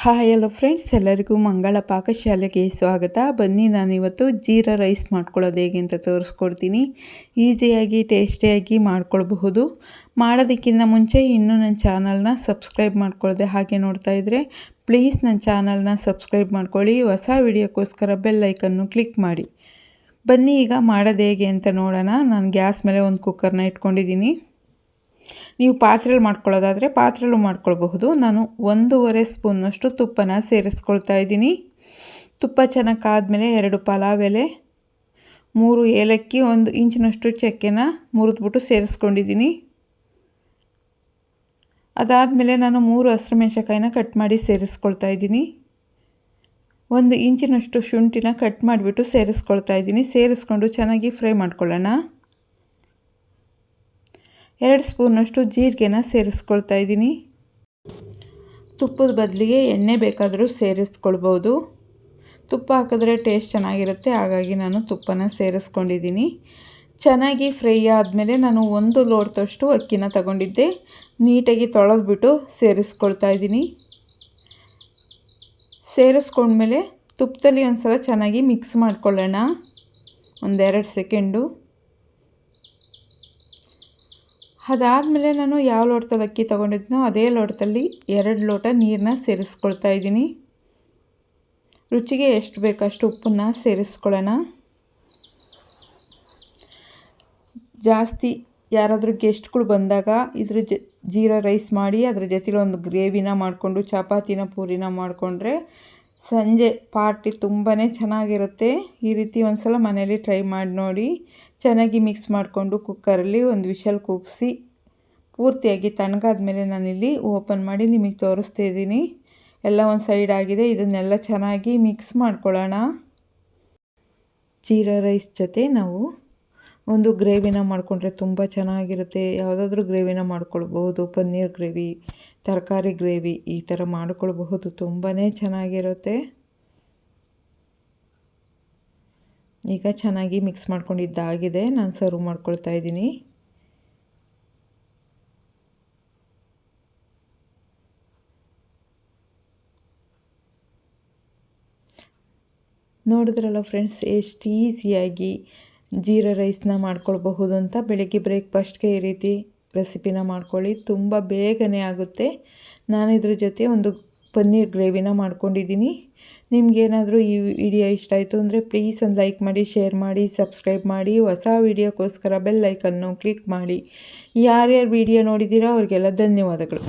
Hi hello friends, ಎಲ್ಲರಿಗೂ ಮಂಗಳ ಪಾಕಶಾಲೆಗೆ ಸ್ವಾಗತ. ಬನ್ನಿ, ನಾನಿವತ್ತು ಜೀರಾ ರೈಸ್ ಮಾಡ್ಕೊಳ್ಳೋದು ಹೇಗೆ ಅಂತ ತೋರಿಸ್ಕೊಡ್ತೀನಿ. ಈಸಿಯಾಗಿ ಟೇಸ್ಟಿಯಾಗಿ ಮಾಡ್ಕೊಳ್ಬಹುದು. ಮಾಡೋದಕ್ಕಿಂತ ಮುಂಚೆ ಇನ್ನೂ ನನ್ನ ಚಾನಲ್ನ ಸಬ್ಸ್ಕ್ರೈಬ್ ಮಾಡ್ಕೊಳ್ಳದೆ ಹಾಗೆ ನೋಡ್ತಾ ಇದ್ದರೆ ಪ್ಲೀಸ್ ನನ್ನ ಚಾನಲ್ನ ಸಬ್ಸ್ಕ್ರೈಬ್ ಮಾಡ್ಕೊಳ್ಳಿ. ಹೊಸ ವಿಡಿಯೋಕ್ಕೋಸ್ಕರ ಬೆಲ್ ಐಕನ್ನು ಕ್ಲಿಕ್ ಮಾಡಿ. ಬನ್ನಿ ಈಗ ಮಾಡೋದು ಹೇಗೆ ಅಂತ ನೋಡೋಣ. ನಾನು ಗ್ಯಾಸ್ ಮೇಲೆ ಒಂದು ಕುಕ್ಕರ್ನ ಇಟ್ಕೊಂಡಿದ್ದೀನಿ. ನೀವು ಪಾತ್ರೆಯಲ್ಲಿ ಮಾಡ್ಕೊಳ್ಳೋದಾದರೆ ಪಾತ್ರೆಯಲ್ಲೂ ಮಾಡ್ಕೊಳ್ಬಹುದು. ನಾನು 1.5 ಸ್ಪೂನ್ನಷ್ಟು ತುಪ್ಪನ ಸೇರಿಸ್ಕೊಳ್ತಾ ಇದ್ದೀನಿ. ತುಪ್ಪ ಚೆನ್ನಾಗಿ ಕಾದ್ಮೇಲೆ 2 ಪಲಾವ್ ಎಲೆ, 3 ಏಲಕ್ಕಿ, 1 ಇಂಚಿನಷ್ಟು ಚಕ್ಕೆನ ಮುರಿದ್ಬಿಟ್ಟು ಸೇರಿಸ್ಕೊಂಡಿದ್ದೀನಿ. ಅದಾದಮೇಲೆ ನಾನು 3 ಹಸಿರುಮೆಣಸಿನಕಾಯಿನ ಕಟ್ ಮಾಡಿ ಸೇರಿಸ್ಕೊಳ್ತಾ ಇದ್ದೀನಿ. 1 ಇಂಚಿನಷ್ಟು ಶುಂಠಿನ ಕಟ್ ಮಾಡಿಬಿಟ್ಟು ಸೇರಿಸ್ಕೊಳ್ತಾ ಇದ್ದೀನಿ. ಸೇರಿಸ್ಕೊಂಡು ಚೆನ್ನಾಗಿ ಫ್ರೈ ಮಾಡ್ಕೊಳ್ಳೋಣ. 2 ಸ್ಪೂನ್ನಷ್ಟು ಜೀರಿಗೆನ ಸೇರಿಸ್ಕೊಳ್ತಾ ಇದ್ದೀನಿ. ತುಪ್ಪದ ಬದಲಿಗೆ ಎಣ್ಣೆ ಬೇಕಾದರೂ ಸೇರಿಸ್ಕೊಳ್ಬೋದು. ತುಪ್ಪ ಹಾಕಿದ್ರೆ ಟೇಸ್ಟ್ ಚೆನ್ನಾಗಿರುತ್ತೆ, ಹಾಗಾಗಿ ನಾನು ತುಪ್ಪನ ಸೇರಿಸ್ಕೊಂಡಿದ್ದೀನಿ. ಚೆನ್ನಾಗಿ ಫ್ರೈ ಆದಮೇಲೆ ನಾನು 1 ಲೋಟದಷ್ಟು ಅಕ್ಕಿನ ತಗೊಂಡಿದ್ದೆ. ನೀಟಾಗಿ ತೊಳೆದ್ಬಿಟ್ಟು ಸೇರಿಸ್ಕೊಳ್ತಾ ಇದ್ದೀನಿ. ಸೇರಿಸ್ಕೊಂಡ್ಮೇಲೆ ತುಪ್ಪದಲ್ಲಿ ಒಂದು ಸಲ ಚೆನ್ನಾಗಿ ಮಿಕ್ಸ್ ಮಾಡ್ಕೊಳ್ಳೋಣ, 1-2 ಸೆಕೆಂಡು. ಅದಾದಮೇಲೆ ನಾನು ಯಾವ ಲೋಟದಲ್ಲಿ ಅಕ್ಕಿ ತೊಗೊಂಡಿದ್ನೋ ಅದೇ ಲೋಟದಲ್ಲಿ 2 ಲೋಟ ನೀರನ್ನ ಸೇರಿಸ್ಕೊಳ್ತಾ ಇದ್ದೀನಿ. ರುಚಿಗೆ ಎಷ್ಟು ಬೇಕಷ್ಟು ಉಪ್ಪನ್ನು ಸೇರಿಸ್ಕೊಳ್ಳೋಣ. ಜಾಸ್ತಿ ಯಾರಾದರೂ ಗೆಸ್ಟ್ಗಳು ಬಂದಾಗ ಇದ್ರ ಜೀರಾ ರೈಸ್ ಮಾಡಿ ಅದ್ರ ಜೊತೆಲಿ ಒಂದು ಗ್ರೇವಿನ ಮಾಡಿಕೊಂಡು ಚಪಾತಿನ ಪೂರಿನ ಮಾಡಿಕೊಂಡ್ರೆ ಸಂಜೆ ಪಾರ್ಟಿ ತುಂಬಾ ಚೆನ್ನಾಗಿರುತ್ತೆ. ಈ ರೀತಿ ಒಂದು ಸಲ ಮನೇಲಿ ಟ್ರೈ ಮಾಡಿ ನೋಡಿ. ಚೆನ್ನಾಗಿ ಮಿಕ್ಸ್ ಮಾಡಿಕೊಂಡು ಕುಕ್ಕರಲ್ಲಿ 1 ವಿಷಲ್ ಕೂಗಿಸಿ ಪೂರ್ತಿಯಾಗಿ ತಣ್ಣಗಾದ ಮೇಲೆ ನಾನಿಲ್ಲಿ ಓಪನ್ ಮಾಡಿ ನಿಮಗೆ ತೋರಿಸ್ತಾ ಇದ್ದೀನಿ. ಎಲ್ಲ ಒಂದು ಸೈಡ್ ಆಗಿದೆ. ಇದನ್ನೆಲ್ಲ ಚೆನ್ನಾಗಿ ಮಿಕ್ಸ್ ಮಾಡ್ಕೊಳ್ಳೋಣ. ಜೀರಾ ರೈಸ್ ಜೊತೆ ನಾವು ಒಂದು ಗ್ರೇವಿನ ಮಾಡಿಕೊಂಡ್ರೆ ತುಂಬ ಚೆನ್ನಾಗಿರುತ್ತೆ. ಯಾವುದಾದ್ರೂ ಗ್ರೇವಿನ ಮಾಡ್ಕೊಳ್ಬಹುದು. ಪನ್ನೀರ್ ಗ್ರೇವಿ, ತರಕಾರಿ ಗ್ರೇವಿ ಈ ಥರ ಮಾಡ್ಕೊಳ್ಬಹುದು. ತುಂಬಾ ಚೆನ್ನಾಗಿರುತ್ತೆ. ಈಗ ಚೆನ್ನಾಗಿ ಮಿಕ್ಸ್ ಮಾಡ್ಕೊಂಡಿದ್ದಾಗಿದೆ. ನಾನು ಸರ್ವ್ ಮಾಡ್ಕೊಳ್ತಾ ಇದ್ದೀನಿ. ನೋಡಿದ್ರಲ್ಲ ಫ್ರೆಂಡ್ಸ್, ಎಷ್ಟು ಈಸಿಯಾಗಿ ಜೀರಾ ರೈಸ್ನ ಮಾಡ್ಕೊಳ್ಬಹುದು ಅಂತ. ಬೆಳಗ್ಗೆ ಬ್ರೇಕ್ಫಾಸ್ಟ್ಗೆ ಈ ರೀತಿ ರೆಸಿಪಿನ ಮಾಡ್ಕೊಳ್ಳಿ, ತುಂಬ ಬೇಗನೆ ಆಗುತ್ತೆ. ನಾನಿದ್ರ ಜೊತೆ ಒಂದು ಪನ್ನೀರ್ ಗ್ರೇವಿನ ಮಾಡ್ಕೊಂಡಿದ್ದೀನಿ. ನಿಮಗೇನಾದರೂ ಈ ವಿಡಿಯೋ ಇಷ್ಟ ಆಯಿತು ಅಂದರೆ ಪ್ಲೀಸ್ ಒಂದು ಲೈಕ್ ಮಾಡಿ, ಶೇರ್ ಮಾಡಿ, ಸಬ್ಸ್ಕ್ರೈಬ್ ಮಾಡಿ. ಹೊಸ ವಿಡಿಯೋಕ್ಕೋಸ್ಕರ ಬೆಲ್ ಐಕನ್ನು ಕ್ಲಿಕ್ ಮಾಡಿ. ಯಾರ್ಯಾರು ವಿಡಿಯೋ ನೋಡಿದ್ದೀರಾ ಅವ್ರಿಗೆಲ್ಲ ಧನ್ಯವಾದಗಳು.